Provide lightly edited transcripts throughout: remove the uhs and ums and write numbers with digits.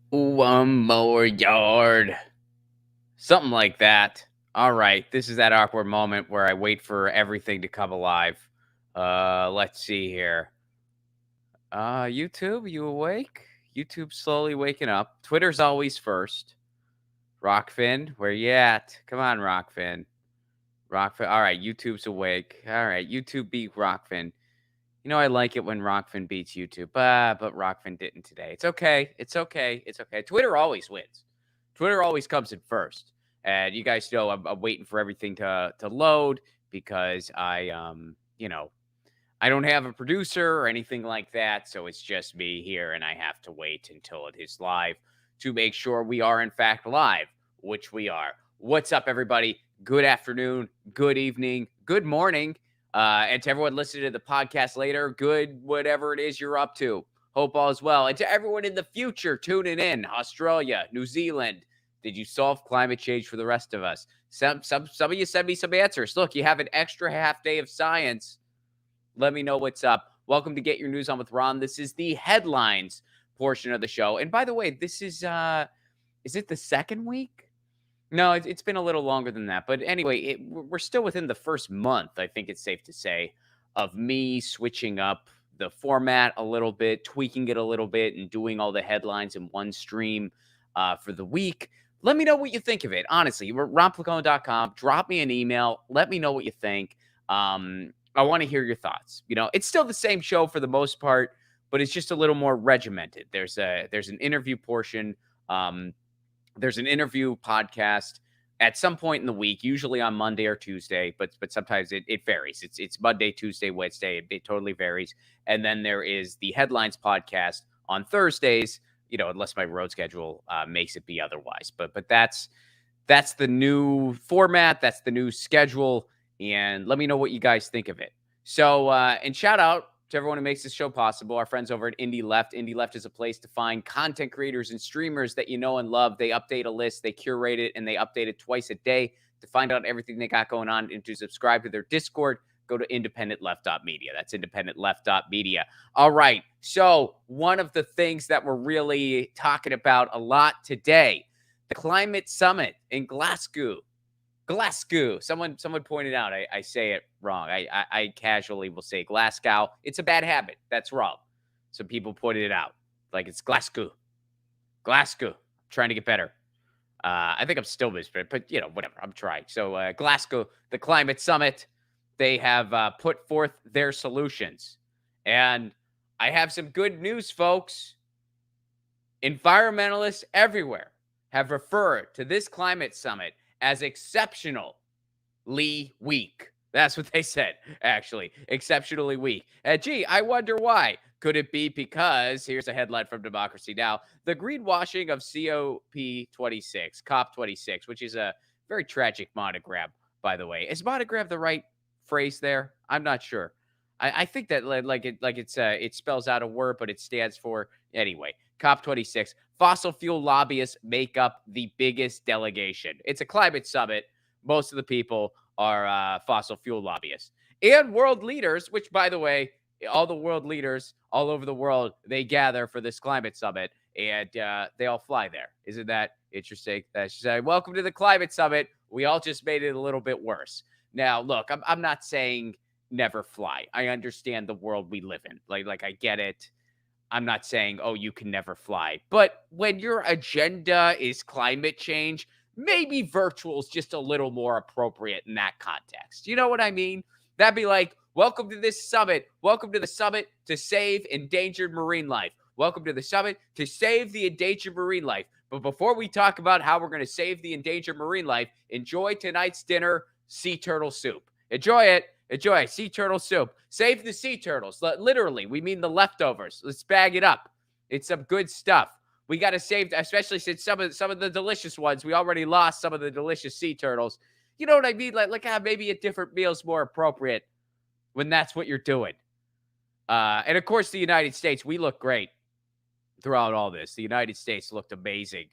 One more yard. Something like that. All right. This is that awkward moment where I wait for everything to come alive. Let's see here. YouTube, you awake? YouTube slowly waking up. Twitter's always first. Rockfin, where you at? Come on, Rockfin. Rockfin. All right, YouTube's awake. All right, YouTube beat Rockfin. I like it when Rockfin beats YouTube, but Rockfin didn't today. It's okay. It's okay. It's okay. Twitter always wins. Twitter always comes in first. And you guys know I'm waiting for everything to load because I don't have a producer or anything like that, so it's just me here, and I have to wait until it is live to make sure we are in fact live, which we are. What's up, everybody? Good afternoon, good evening, good morning, and to everyone listening to the podcast later, good whatever it is you're up to. Hope all is well, and to everyone in the future tuning in, Australia, New Zealand. Did you solve climate change for the rest of us? Some of you send me some answers. Look, you have an extra half day of science. Let me know what's up. Welcome to Get Your News On with Ron. This is the headlines portion of the show. And by the way, this is it the second week? No, it's been a little longer than that. But anyway, we're still within the first month, I think it's safe to say, of me switching up the format a little bit, tweaking it a little bit, and doing all the headlines in one stream for the week. Let me know what you think of it. Honestly, we're ronplacone.com. Drop me an email. Let me know what you think. I want to hear your thoughts. It's still the same show for the most part, but it's just a little more regimented. There's an interview portion. There's an interview podcast at some point in the week, usually on Monday or Tuesday, but sometimes it varies. It's Monday, Tuesday, Wednesday. It totally varies. And then there is the headlines podcast on Thursdays. Unless my road schedule makes it be otherwise. But that's the new format. That's the new schedule. And let me know what you guys think of it. So, and shout out to everyone who makes this show possible. Our friends over at Indie Left. Indie Left is a place to find content creators and streamers that you know and love. They update a list, they curate it, and they update it twice a day. To find out everything they got going on and to subscribe to their Discord, go to independentleft.media. That's independentleft.media. All right. So, one of the things that we're really talking about a lot today, the climate summit in Glasgow. Someone pointed out I say it wrong. I casually will say Glasgow. It's a bad habit. That's wrong. Some people pointed it out. Like it's Glasgow. I'm trying to get better. I think I'm still mispronounced, but whatever. I'm trying. So Glasgow, the climate summit, they have put forth their solutions. And I have some good news, folks. Environmentalists everywhere have referred to this climate summit as exceptionally weak. That's what they said, actually. Exceptionally weak. Gee, I wonder why. Could it be because, here's a headline from Democracy Now!, the greenwashing of COP26, which is a very tragic monogram, by the way. Is monogram the right phrase there? I'm not sure. I think that it spells out a word, but it stands for, anyway, COP26. Fossil fuel lobbyists make up the biggest delegation. It's a climate summit. Most of the people are fossil fuel lobbyists. And world leaders, which, by the way, all the world leaders all over the world, they gather for this climate summit, and they all fly there. Isn't that interesting? That's just welcome to the climate summit. We all just made it a little bit worse. Now, look, I'm not saying never fly. I understand the world we live in. Like I get it. I'm not saying, oh, you can never fly. But when your agenda is climate change, maybe virtual is just a little more appropriate in that context. You know what I mean? That'd be like, welcome to this summit. Welcome to the summit to save endangered marine life. Welcome to the summit to save the endangered marine life. But before we talk about how we're going to save the endangered marine life, enjoy tonight's dinner, sea turtle soup. Enjoy it. Enjoy sea turtle soup. Save the sea turtles. Literally, we mean the leftovers. Let's bag it up. It's some good stuff. We got to save, especially since some of the delicious ones, we already lost some of the delicious sea turtles. You know what I mean? Like maybe a different meal's more appropriate when that's what you're doing. And of course, the United States, we look great throughout all this. The United States looked amazing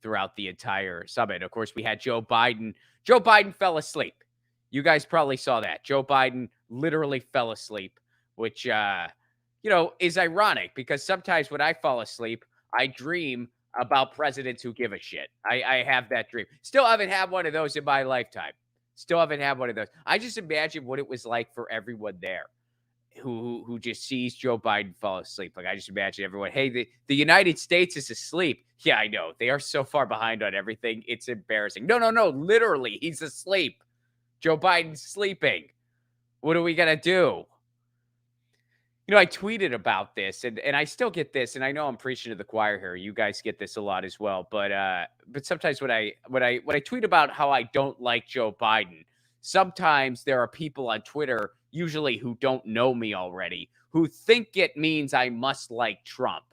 throughout the entire summit. Of course, we had Joe Biden. Joe Biden fell asleep. You guys probably saw that. Joe Biden literally fell asleep, which, is ironic because sometimes when I fall asleep, I dream about presidents who give a shit. I have that dream. Still haven't had one of those in my lifetime. Still haven't had one of those. I just imagine what it was like for everyone there who just sees Joe Biden fall asleep. Like I just imagine everyone, hey, the United States is asleep. Yeah, I know. They are so far behind on everything. It's embarrassing. No, no, no. Literally, he's asleep. Joe Biden's sleeping. What are we gonna do? I tweeted about this and I still get this, and I know I'm preaching to the choir here. You guys get this a lot as well. But sometimes when I tweet about how I don't like Joe Biden, sometimes there are people on Twitter, usually who don't know me already, who think it means I must like Trump.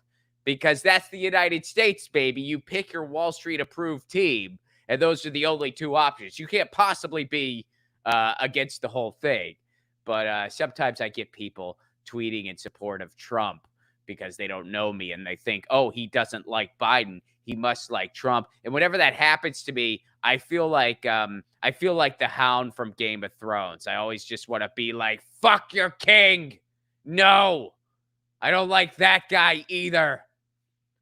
Because that's the United States, baby. You pick your Wall Street approved team, and those are the only two options. You can't possibly be against the whole thing. But sometimes I get people tweeting in support of Trump because they don't know me and they think, oh, he doesn't like Biden. He must like Trump. And whenever that happens to me, I feel like the Hound from Game of Thrones. I always just want to be like, fuck your king. No, I don't like that guy either.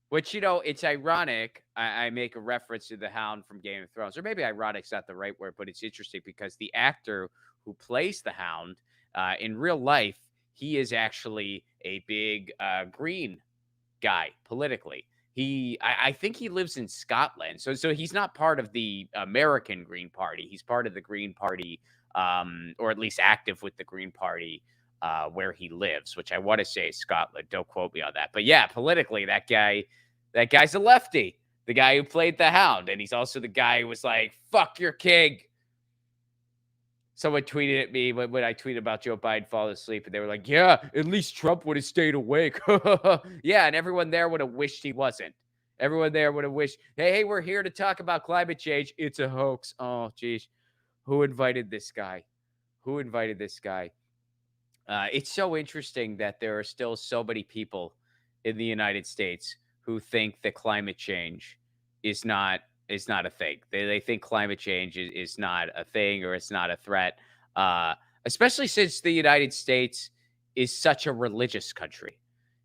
Which, it's ironic. I make a reference to the Hound from Game of Thrones, or maybe ironic's not the right word, but it's interesting because the actor who plays the Hound in real life, he is actually a big Green guy politically. I think he lives in Scotland, so he's not part of the American Green Party. He's part of the Green Party, or at least active with the Green Party where he lives, which I want to say is Scotland. Don't quote me on that, but yeah, politically, that guy's a lefty. The guy who played the Hound, and he's also the guy who was like, "Fuck your king." Someone tweeted at me when I tweeted about Joe Biden falling asleep, and they were like, yeah, at least Trump would have stayed awake. Yeah, and everyone there would have wished he wasn't. Everyone there would have wished, hey, we're here to talk about climate change. It's a hoax. Oh, geez. Who invited this guy? Who invited this guy? It's so interesting that there are still so many people in the United States who think that climate change is not a thing. They think climate change is not a thing, or it's not a threat. Uh, Especially since the United States is such a religious country.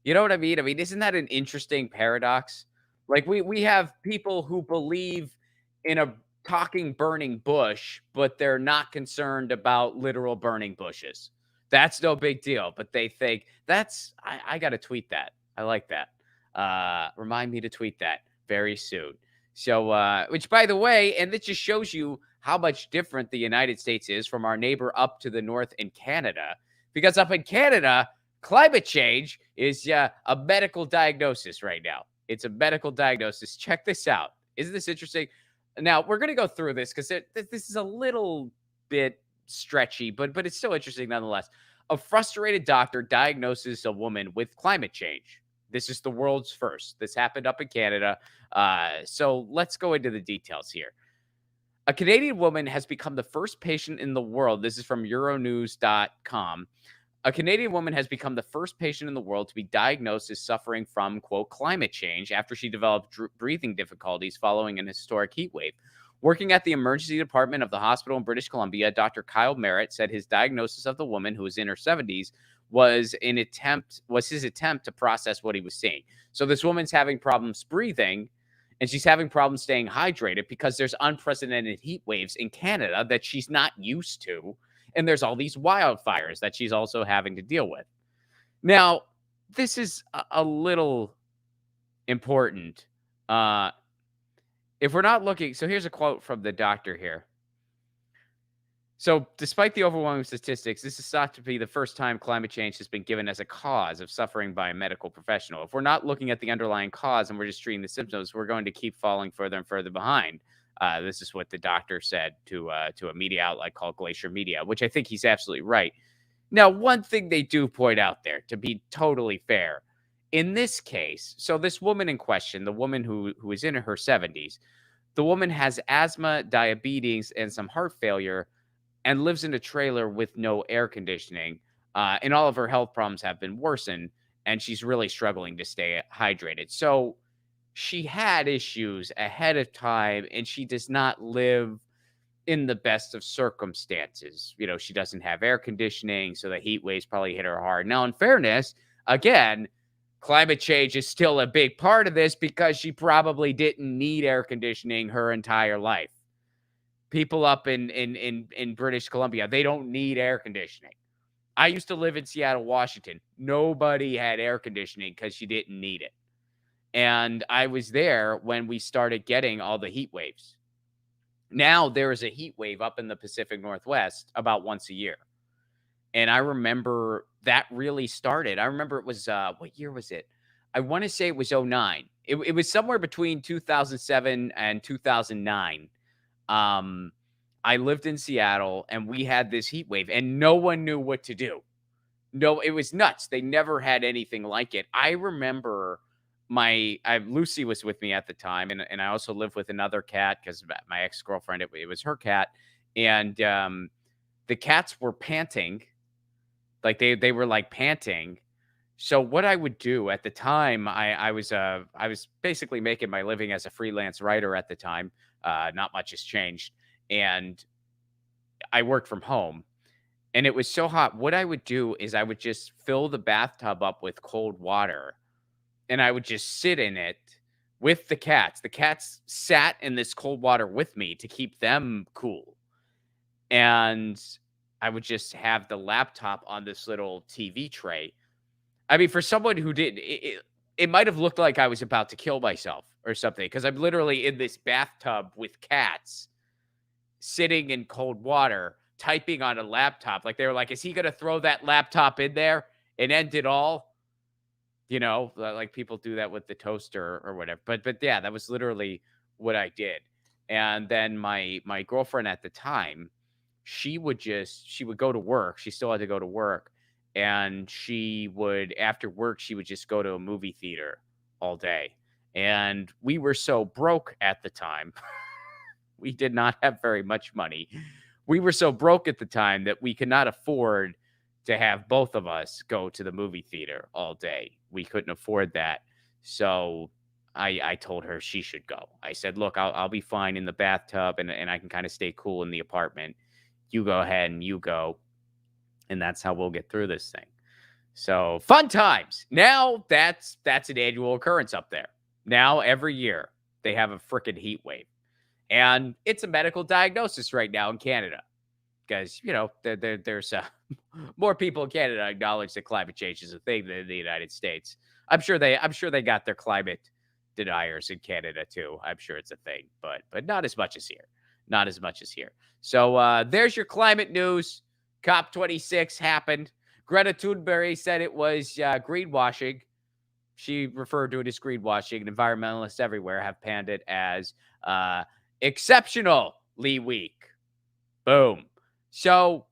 You know what I mean? I mean, isn't that an interesting paradox? Like we have people who believe in a talking burning bush, but they're not concerned about literal burning bushes. That's no big deal, but they think I got to tweet that. I like that. Remind me to tweet that very soon. So, which by the way, and this just shows you how much different the United States is from our neighbor up to the north in Canada, because up in Canada, climate change is a medical diagnosis right now. It's a medical diagnosis. Check this out. Isn't this interesting? Now, we're going to go through this because this is a little bit stretchy, but it's still interesting nonetheless. A frustrated doctor diagnoses a woman with climate change. This is the world's first. This happened up in Canada. So let's go into the details here. A Canadian woman has become the first patient in the world. This is from Euronews.com. A Canadian woman has become the first patient in the world to be diagnosed as suffering from, quote, climate change after she developed breathing difficulties following an historic heat wave. Working at the emergency department of the hospital in British Columbia, Dr. Kyle Merritt said his diagnosis of the woman, who was in her 70s, was his attempt to process what he was seeing. So this woman's having problems breathing, and she's having problems staying hydrated because there's unprecedented heat waves in Canada that she's not used to. And there's all these wildfires that she's also having to deal with. Now, this is a little important. If we're not looking, so here's a quote from the doctor here. So, despite the overwhelming statistics, this is thought to be the first time climate change has been given as a cause of suffering by a medical professional. If we're not looking at the underlying cause and we're just treating the symptoms, we're going to keep falling further and further behind. This is what the doctor said to a media outlet called Glacier Media, which I think he's absolutely right. Now, one thing they do point out there, to be totally fair, in this case, so this woman in question, the woman who is in her 70s, the woman has asthma, diabetes, and some heart failure, and lives in a trailer with no air conditioning. And all of her health problems have been worsened, and she's really struggling to stay hydrated. So she had issues ahead of time, and she does not live in the best of circumstances. She doesn't have air conditioning, so the heat waves probably hit her hard. Now, in fairness, again, climate change is still a big part of this because she probably didn't need air conditioning her entire life. People up in British Columbia, they don't need air conditioning. I used to live in Seattle, Washington. Nobody had air conditioning because you didn't need it. And I was there when we started getting all the heat waves. Now there is a heat wave up in the Pacific Northwest about once a year. And I remember that really started. I remember it was what year was it? I want to say it was '09. It was somewhere between 2007 and 2009. Um, I lived in Seattle and we had this heat wave and no one knew what to do. No, it was nuts. They never had anything like it. I remember Lucy was with me at the time, and I also lived with another cat because my ex-girlfriend, it was her cat. And the cats were panting, like they were like panting. So what I would do at the time, I was basically making my living as a freelance writer at the time. Not much has changed. And I worked from home. And it was so hot. What I would do is I would just fill the bathtub up with cold water and I would just sit in it with the cats. The cats sat in this cold water with me to keep them cool. And I would just have the laptop on this little TV tray. I mean, for someone who did it might have looked like I was about to kill myself or something because I'm literally in this bathtub with cats sitting in cold water, typing on a laptop. Like, they were like, "Is he gonna throw that laptop in there and end it all?" You know, like people do that with the toaster or whatever. But yeah, that was literally what I did. And then my girlfriend at the time, she would go to work. She still had to go to work. And she would, after work, she would just go to a movie theater all day. And we were so broke at the time. We did not have very much money. We were so broke at the time that we could not afford to have both of us go to the movie theater all day. We couldn't afford that. So I told her she should go. I said, "Look, I'll be fine in the bathtub and I can kind of stay cool in the apartment. You go ahead and you go. And that's how we'll get through this thing." So fun times. Now that's an annual occurrence up there. Now every year they have a freaking heat wave. And it's a medical diagnosis right now in Canada because, you know, there's more people in Canada acknowledge that climate change is a thing than in the United States. I'm sure they got their climate deniers in Canada too. I'm sure it's a thing, but not as much as here. Not as much as here. So there's your climate news. COP26 happened. Greta Thunberg said it was greenwashing. She referred to it as greenwashing, and environmentalists everywhere have panned it as exceptionally weak. Boom. So,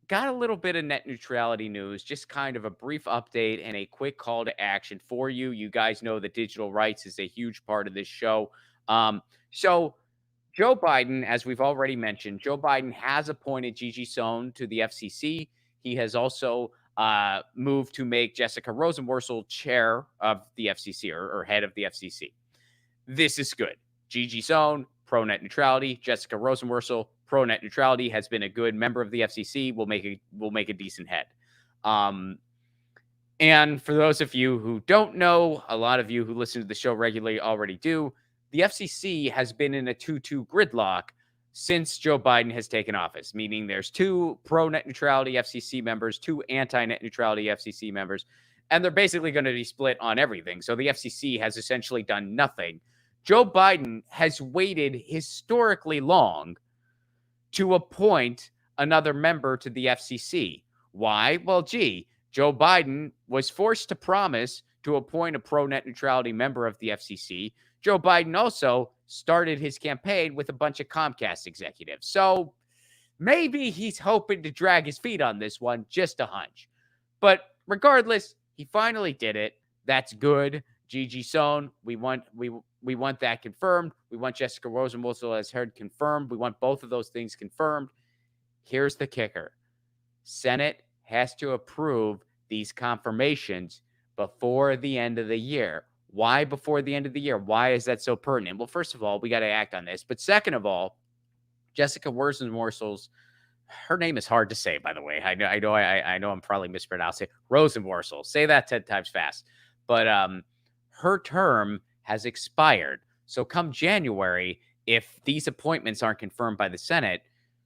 got a little bit of net neutrality news, just kind of a brief update and a quick call to action for you. You guys know that digital rights is a huge part of this show. So Joe Biden, as we've already mentioned, Joe Biden has appointed Gigi Sohn to the FCC. He has also moved to make Jessica Rosenworcel chair of the FCC or head of the FCC. This is good. Gigi Sohn, pro net neutrality. Jessica Rosenworcel, pro net neutrality, has been a good member of the FCC. Will make a decent head. And for those of you who don't know, a lot of you who listen to the show regularly already do. The FCC has been in a 2-2 gridlock since Joe Biden has taken office, meaning there's 2 pro net neutrality FCC members, 2 anti net neutrality FCC members, and they're basically going to be split on everything. So the FCC has essentially done nothing. Joe Biden has waited historically long to appoint another member to the FCC. Why? Well, gee, Joe Biden was forced to promise to appoint a pro net neutrality member of the FCC. Joe Biden also started his campaign with a bunch of Comcast executives. So maybe he's hoping to drag his feet on this one, just a hunch. But regardless, he finally did it. That's good. Gigi Sohn, we want that confirmed. We want Jessica Rosenworcel as heard confirmed. We want both of those things confirmed. Here's the kicker. Senate has to approve these confirmations before the end of the year. Why before the end of the year? Why is that so pertinent? Well, first of all, we got to act on this. But second of all, Jessica Rosenworcel's, her name is hard to say, by the way. I know I'm probably mispronouncing it. Rosenworcel. Say that 10 times fast. but her term has expired. So come January, if these appointments aren't confirmed by the Senate,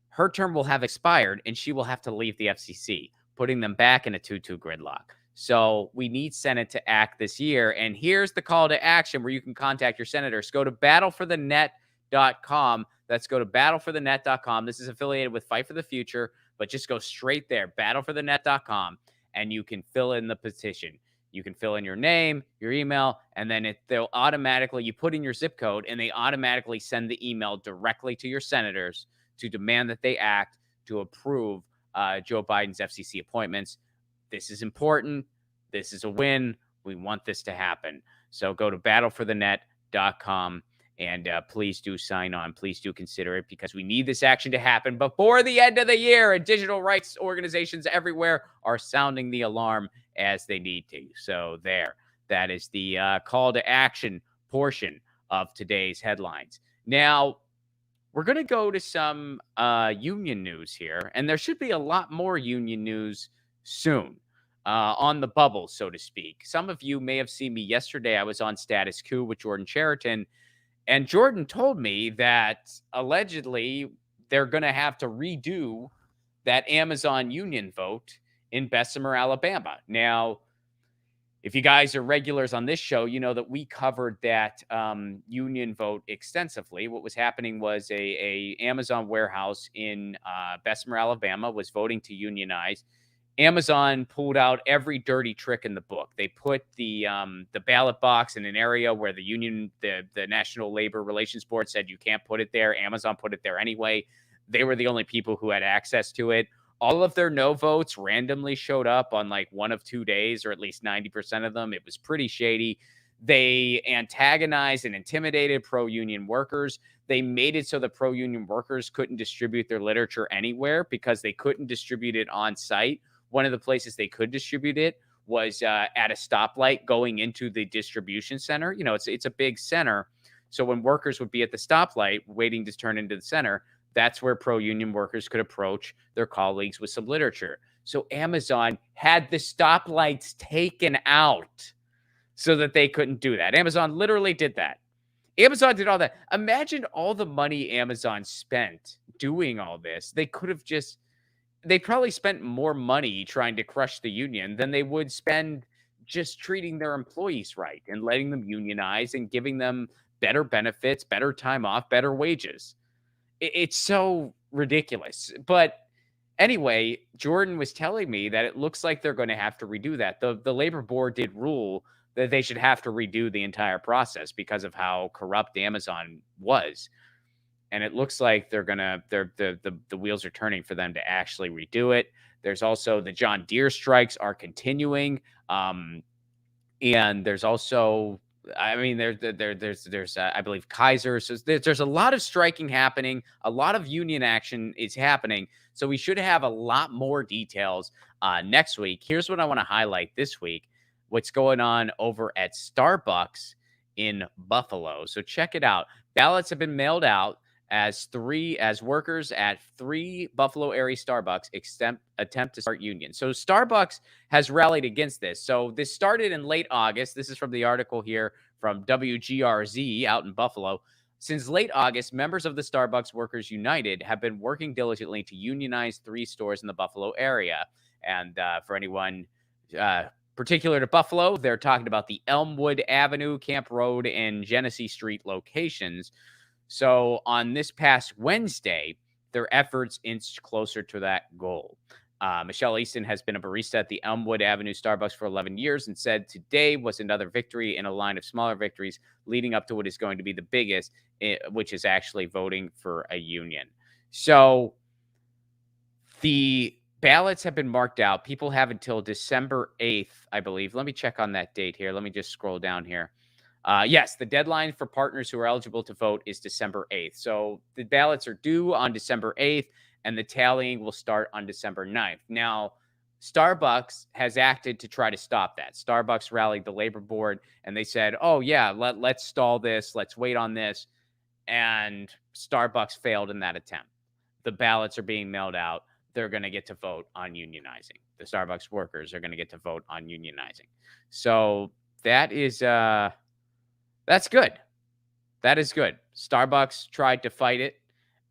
her term will have expired and she will have to leave the FCC, putting them back in a 2-2 gridlock. So we need Senate to act this year. And here's the call to action where you can contact your senators. Go to battleforthenet.com. Let's go to battleforthenet.com. This is affiliated with Fight for the Future, but just go straight there, battleforthenet.com, and you can fill in the petition. You can fill in your name, your email, and then they'll automatically, you put in your zip code, and they automatically send the email directly to your senators to demand that they act to approve Joe Biden's FCC appointments. This is important. This is a win. We want this to happen. So go to battleforthenet.com and please do sign on. Please do consider it because we need this action to happen before the end of the year. And digital rights organizations everywhere are sounding the alarm as they need to. So that is the call to action portion of today's headlines. Now, we're going to go to some union news here, and there should be a lot more union news soon on the bubble, so to speak. Some of you may have seen me yesterday. I was on Status Quo with Jordan Cheriton, and Jordan told me that allegedly they're going to have to redo that Amazon union vote in Bessemer, Alabama. Now, if you guys are regulars on this show, you know that we covered that union vote extensively. What was happening was a Amazon warehouse in Bessemer, Alabama, was voting to unionize. Amazon pulled out every dirty trick in the book. They put the ballot box in an area where the union, the National Labor Relations Board said you can't put it there. Amazon put it there anyway. They were the only people who had access to it. All of their no votes randomly showed up on like one of 2 days, or at least 90% of them. It was pretty shady. They antagonized and intimidated pro-union workers. They made it so the pro-union workers couldn't distribute their literature anywhere because they couldn't distribute it on site. One of the places they could distribute it was at a stoplight going into the distribution center. You know, it's a big center. So when workers would be at the stoplight waiting to turn into the center, that's where pro-union workers could approach their colleagues with some literature. So Amazon had the stoplights taken out so that they couldn't do that. Amazon literally did that. Amazon did all that. Imagine all the money Amazon spent doing all this. They probably spent more money trying to crush the union than they would spend just treating their employees right and letting them unionize and giving them better benefits, better time off, better wages. It's so ridiculous. But anyway, Jordan was telling me that it looks like they're going to have to redo that. The labor board did rule that they should have to redo the entire process because of how corrupt Amazon was. And it looks like the wheels are turning for them to actually redo it. There's also the John Deere strikes are continuing. And there's also, I mean, there's I believe Kaiser. So there's a lot of striking happening. A lot of union action is happening. So we should have a lot more details next week. Here's what I want to highlight this week. What's going on over at Starbucks in Buffalo. So check it out. Ballots have been mailed out as workers at 3 Buffalo area Starbucks attempt to start union. So Starbucks has rallied against this. So this started in late August. This is from the article here from WGRZ out in Buffalo. Since late August, members of the Starbucks Workers United have been working diligently to unionize 3 stores in the Buffalo area. And for anyone particular to Buffalo, they're talking about the Elmwood Avenue, Camp Road, and Genesee Street locations. So on this past Wednesday, their efforts inched closer to that goal. Michelle Easton has been a barista at the Elmwood Avenue Starbucks for 11 years and said today was another victory in a line of smaller victories leading up to what is going to be the biggest, which is actually voting for a union. So the ballots have been marked out. People have until December 8th, I believe. Let me check on that date here. Let me just scroll down here. Yes, the deadline for partners who are eligible to vote is December 8th. So the ballots are due on December 8th, and the tallying will start on December 9th. Now, Starbucks has acted to try to stop that. Starbucks rallied the labor board, and they said, oh, yeah, let's stall this. Let's wait on this. And Starbucks failed in that attempt. The ballots are being mailed out. They're going to get to vote on unionizing. The Starbucks workers are going to get to vote on unionizing. So that is that's good. That is good. Starbucks tried to fight it,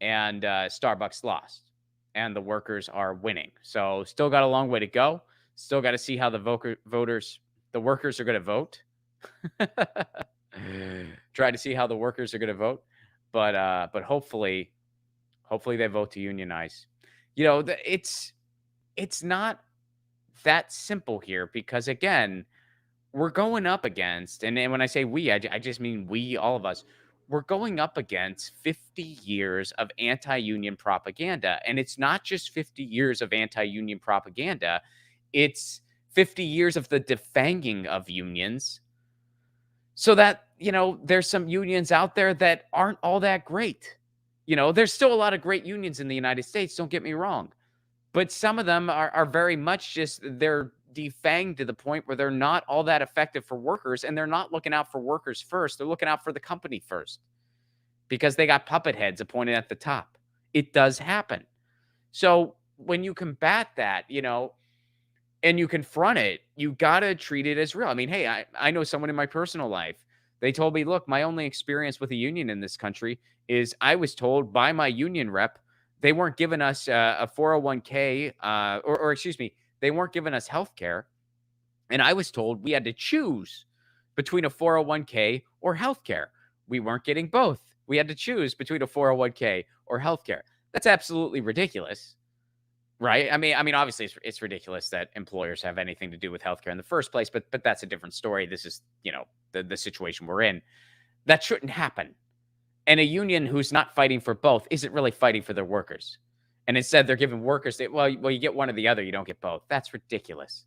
and Starbucks lost, and the workers are winning. So still got a long way to go. Still got to see how the workers are going to vote. Try to see how the workers are going to vote, but hopefully they vote to unionize. It's not that simple here because again, we're going up against, and when I say we, I just mean we, all of us. We're going up against 50 years of anti-union propaganda, and it's not just 50 years of anti-union propaganda. It's 50 years of the defanging of unions so that, there's some unions out there that aren't all that great. There's still a lot of great unions in the United States, don't get me wrong. But some of them are very much just they're defanged to the point where they're not all that effective for workers, and they're not looking out for workers first. They're looking out for the company first because they got puppet heads appointed at the top. It does happen. So when you combat that, and you confront it, you gotta treat it as real. I mean, hey, I know someone in my personal life. They told me, look, my only experience with a union in this country is I was told by my union rep they weren't giving us a 401k, or excuse me, they weren't giving us health care. And I was told we had to choose between a 401k or health care. We weren't getting both. We had to choose between a 401k or health care. That's absolutely ridiculous. Right? I mean, obviously, it's ridiculous that employers have anything to do with healthcare in the first place, but that's a different story. This is, the situation we're in. That shouldn't happen. And a union who's not fighting for both isn't really fighting for their workers. And instead, they're giving workers, well, you get one or the other, you don't get both. That's ridiculous.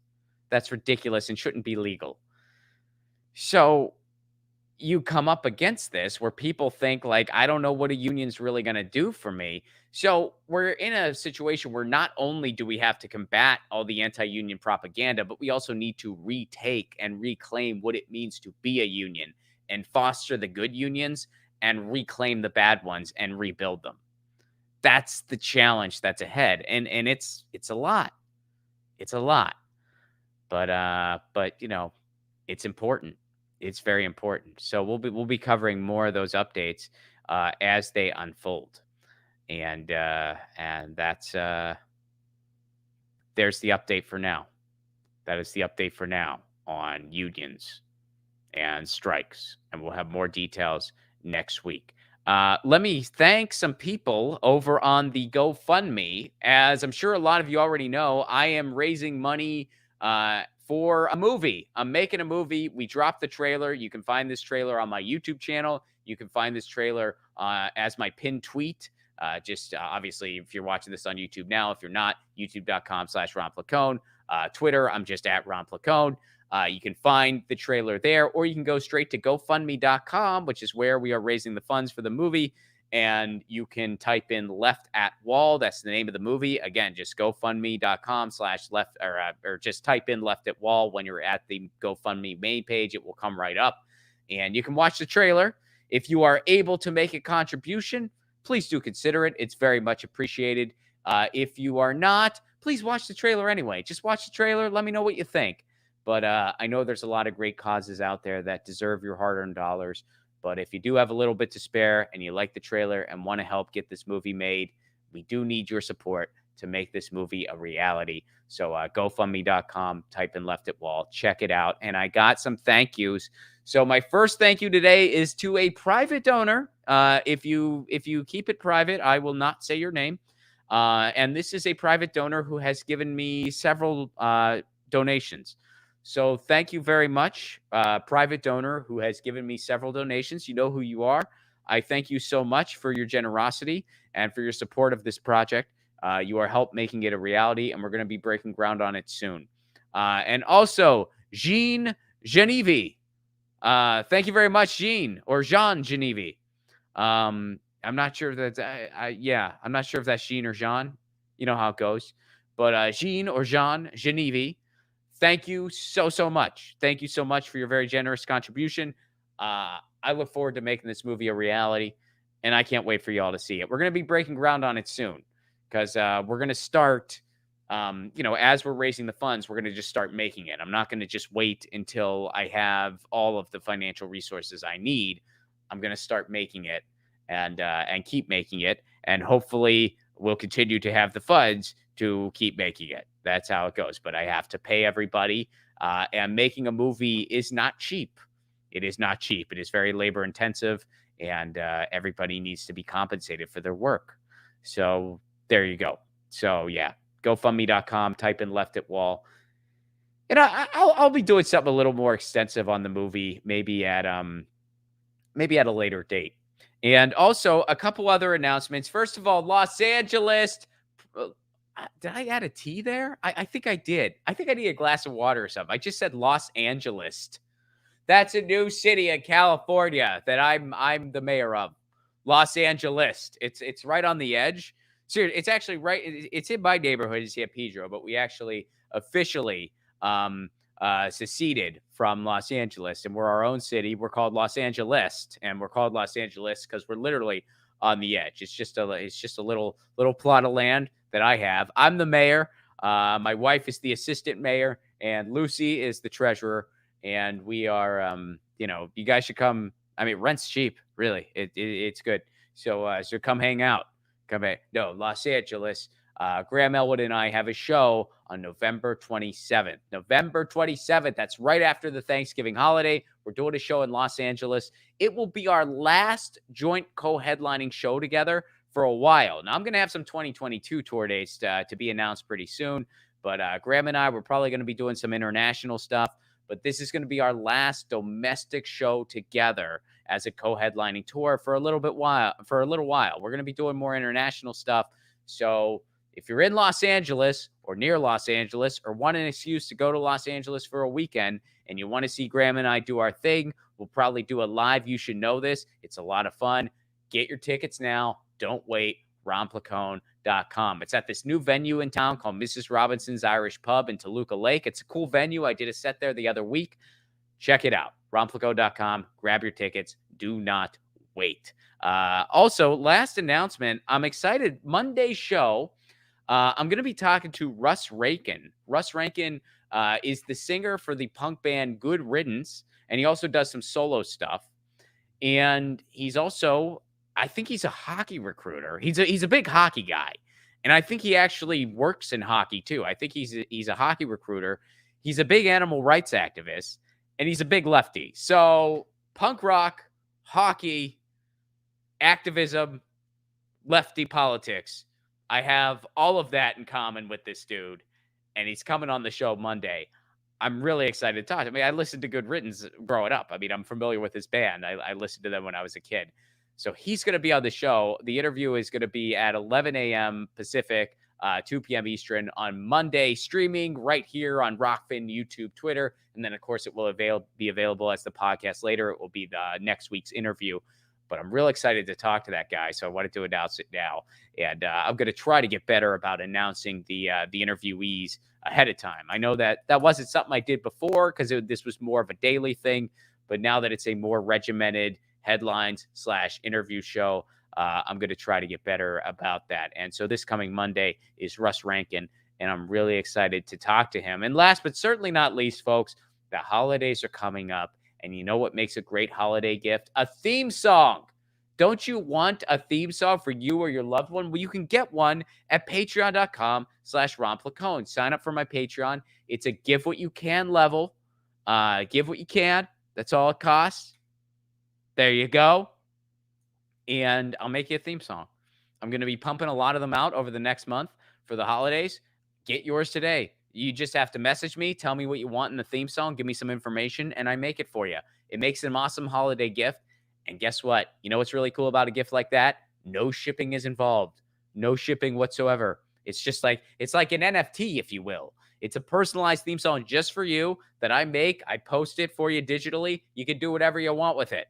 That's ridiculous and shouldn't be legal. So you come up against this where people think like, I don't know what a union's really going to do for me. So we're in a situation where not only do we have to combat all the anti-union propaganda, but we also need to retake and reclaim what it means to be a union and foster the good unions and reclaim the bad ones and rebuild them. That's the challenge that's ahead. And it's a lot. It's a lot. But it's important. It's very important. So we'll be covering more of those updates as they unfold. And that's there's the update for now. That is the update for now on unions and strikes. And we'll have more details next week. Let me thank some people over on the GoFundMe. As I'm sure a lot of you already know, I am raising money for a movie. I'm making a movie. We dropped the trailer. You can find this trailer on my YouTube channel. You can find this trailer as my pinned tweet. Obviously, if you're watching this on YouTube now, if you're not, youtube.com/Ron Placone. Twitter, I'm just at Ron Placone. You can find the trailer there, or you can go straight to GoFundMe.com, which is where we are raising the funds for the movie. And you can type in Left at Wall. That's the name of the movie. Again, just GoFundMe.com/left, or just type in Left at Wall when you're at the GoFundMe main page. It will come right up. And you can watch the trailer. If you are able to make a contribution, please do consider it. It's very much appreciated. If you are not, please watch the trailer anyway. Just watch the trailer. Let me know what you think. But I know there's a lot of great causes out there that deserve your hard-earned dollars. But if you do have a little bit to spare and you like the trailer and want to help get this movie made, we do need your support to make this movie a reality. So GoFundMe.com, type in Left at Wall, check it out. And I got some thank yous. So my first thank you today is to a private donor. If you keep it private, I will not say your name. And this is a private donor who has given me several donations. So thank you very much, private donor who has given me several donations. You know who you are. I thank you so much for your generosity and for your support of this project. You are help making it a reality, and we're going to be breaking ground on it soon. And also, Jean Genevieve. Thank you very much, Jean, or Jean Genevieve. I'm not sure if that's, I'm not sure if that's Jean or Jean. You know how it goes. But Jean or Jean Genevieve. Thank you so much. Thank you so much for your very generous contribution. I look forward to making this movie a reality, and I can't wait for y'all to see it. We're going to be breaking ground on it soon because we're going to start as we're raising the funds, we're going to just start making it. I'm not going to just wait until I have all of the financial resources I need. I'm going to start making it and keep making it, and hopefully we'll continue to have the funds to keep making it. That's how it goes. But I have to pay everybody, and making a movie is not cheap. It is not cheap. It is very labor intensive, and everybody needs to be compensated for their work. So there you go. So yeah, GoFundMe.com, type in Left It Wall. And I'll be doing something a little more extensive on the movie, maybe at a later date. And also a couple other announcements. First of all, Los Angeles. Did I add a T there? I think I did. I think I need a glass of water or something. I just said Los Angeles. That's a new city in California that I'm the mayor of. Los Angeles. It's right on the edge. Seriously, it's actually right. It's in my neighborhood, in San Pedro, but we actually officially seceded from Los Angeles, and we're our own city. We're called Los Angeles, and we're called Los Angeles because we're literally on the edge. It's just a little plot of land that I have. I'm the mayor. My wife is the assistant mayor, and Lucy is the treasurer. And we are, you guys should come. I mean, rent's cheap, really. It's good. So come hang out. No, Los Angeles. Graham Elwood and I have a show on November 27th. November 27th. That's right after the Thanksgiving holiday. We're doing a show in Los Angeles. It will be our last joint co-headlining show together for a while. Now, I'm going to have some 2022 tour dates to be announced pretty soon. But Graham and I, we're probably going to be doing some international stuff. But this is going to be our last domestic show together as a co-headlining tour for a little while. We're going to be doing more international stuff. So if you're in Los Angeles or near Los Angeles or want an excuse to go to Los Angeles for a weekend and you want to see Graham and I do our thing, we'll probably do a live You Should Know This. It's a lot of fun. Get your tickets now. Don't wait. RonPlacone.com. It's at this new venue in town called Mrs. Robinson's Irish Pub in Toluca Lake. It's a cool venue. I did a set there the other week. Check it out. RonPlacone.com. Grab your tickets. Do not wait. Also, last announcement. I'm excited. Monday's show, I'm going to be talking to Russ Rankin. Russ Rankin is the singer for the punk band Good Riddance, and he also does some solo stuff. And he's also, I think he's a hockey recruiter. He's a big hockey guy. And I think he actually works in hockey too. I think he's a hockey recruiter. He's a big animal rights activist, and he's a big lefty. So punk rock, hockey, activism, lefty politics. I have all of that in common with this dude, and he's coming on the show Monday. I'm really excited to talk to him. I mean, I listened to Good Riddance growing up. I mean, I'm familiar with his band. I listened to them when I was a kid. So he's going to be on the show. The interview is going to be at 11 a.m. Pacific, 2 p.m. Eastern on Monday, streaming right here on Rockfin, YouTube, Twitter. And then, of course, it will be available as the podcast later. It will be the next week's interview. But I'm real excited to talk to that guy, so I wanted to announce it now. And I'm going to try to get better about announcing the interviewees ahead of time. I know that wasn't something I did before because this was more of a daily thing. But now that it's a more regimented headlines/interview show, I'm going to try to get better about that. And so this coming Monday is Russ Rankin, and I'm really excited to talk to him. And last but certainly not least, folks, the holidays are coming up. And you know what makes a great holiday gift? A theme song. Don't you want a theme song for you or your loved one? Well, you can get one at patreon.com/RonPlacone. Sign up for my Patreon. It's a give what you can level. Give what you can. That's all it costs. There you go. And I'll make you a theme song. I'm going to be pumping a lot of them out over the next month for the holidays. Get yours today. You just have to message me, tell me what you want in the theme song, give me some information, and I make it for you. It makes an awesome holiday gift. And guess what? You know what's really cool about a gift like that? No shipping is involved. No shipping whatsoever. It's like an NFT, if you will. It's a personalized theme song just for you that I make. I post it for you digitally. You can do whatever you want with it.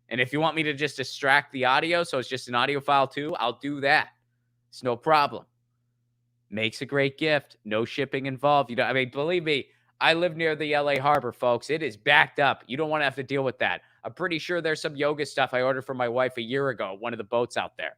And if you want me to just extract the audio, so it's just an audio file too, I'll do that. It's no problem. Makes a great gift. No shipping involved. I mean, believe me, I live near the LA Harbor, folks. It is backed up. You don't want to have to deal with that. I'm pretty sure there's some yoga stuff I ordered for my wife a year ago, one of the boats out there.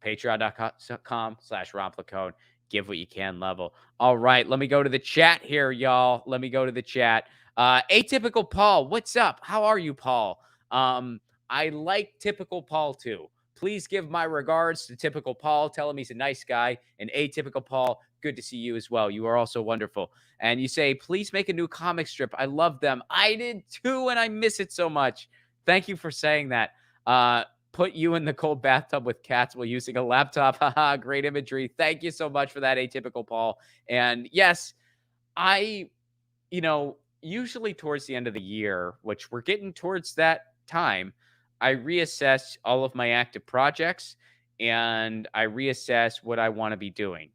Patreon.com/RonPlacone. give what you can level. All right, let me go to the chat here, y'all. Let me go to the chat. Atypical Paul, what's up? How are you, Paul? Um, I like typical Paul too. Please give my regards to typical Paul. Tell him he's a nice guy. And atypical Paul, good to see you as well. You are also wonderful. And you say, please make a new comic strip. I love them. I did too, and I miss it so much. Thank you for saying that. Put you in the cold bathtub with cats while using a laptop. Haha, great imagery. Thank you so much for that, atypical Paul. And yes, I, usually towards the end of the year, which we're getting towards that time, I reassess all of my active projects and I reassess what I want to be doing.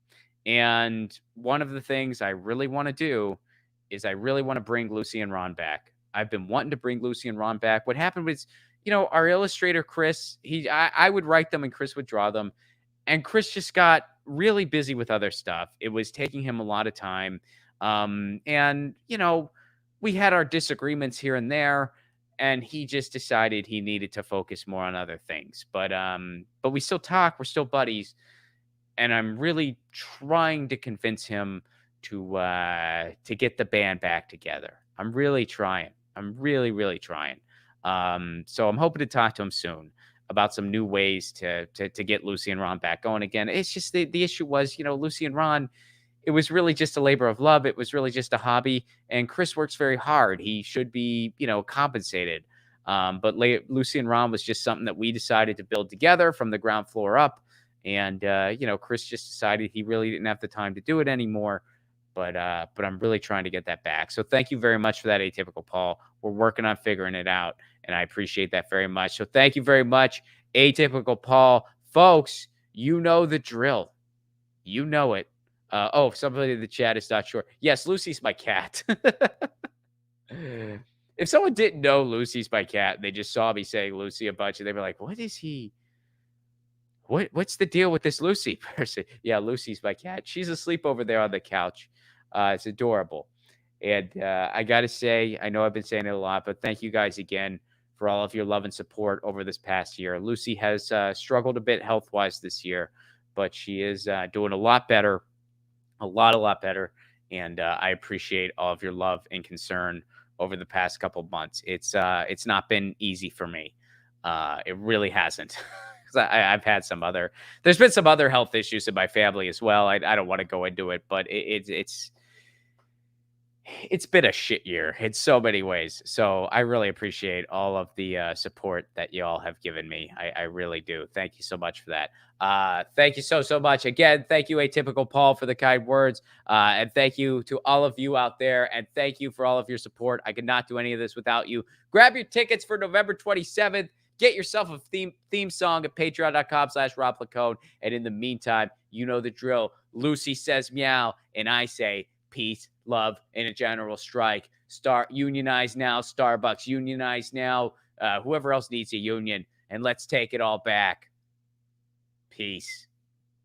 And one of the things I really want to do is I really want to bring Lucy and Ron back. I've been wanting to bring Lucy and Ron back. What happened was, our illustrator Chris, I would write them and Chris would draw them. And Chris just got really busy with other stuff. It was taking him a lot of time. And we had our disagreements here and there, and he just decided he needed to focus more on other things. But we still talk, we're still buddies, and I'm really trying to convince him to get the band back together. I'm really trying. I'm really, really trying. So I'm hoping to talk to him soon about some new ways to get Lucy and Ron back going again. It's just the issue was, Lucy and Ron, it was really just a labor of love. It was really just a hobby. And Chris works very hard. He should be, compensated. But Lucy and Ron was just something that we decided to build together from the ground floor up. And, Chris just decided he really didn't have the time to do it anymore. But I'm really trying to get that back. So thank you very much for that, atypical Paul. We're working on figuring it out. And I appreciate that very much. So thank you very much, atypical Paul. Folks, you know the drill. You know it. Somebody in the chat is not sure. Yes, Lucy's my cat. If someone didn't know Lucy's my cat, they just saw me saying Lucy a bunch, and they were like, what is he? What's the deal with this Lucy person? Yeah, Lucy's my cat. She's asleep over there on the couch. It's adorable. And I got to say, I know I've been saying it a lot, but thank you guys again for all of your love and support over this past year. Lucy has struggled a bit health-wise this year, but she is doing a lot better. A lot better. And I appreciate all of your love and concern over the past couple of months. It's not been easy for me. It really hasn't. I've had there's been some other health issues in my family as well. I don't want to go into it, but it's been a shit year in so many ways. So I really appreciate all of the support that you all have given me. I really do. Thank you so much for that. Thank you so much. Again, thank you, atypical Paul, for the kind words. And thank you to all of you out there. And thank you for all of your support. I could not do any of this without you. Grab your tickets for November 27th. Get yourself a theme song at patreon.com/Rob Placone. And in the meantime, you know the drill. Lucy says meow, and I say peace, love, and a general strike. Unionize now, Starbucks. Unionize now. Whoever else needs a union. And let's take it all back. Peace.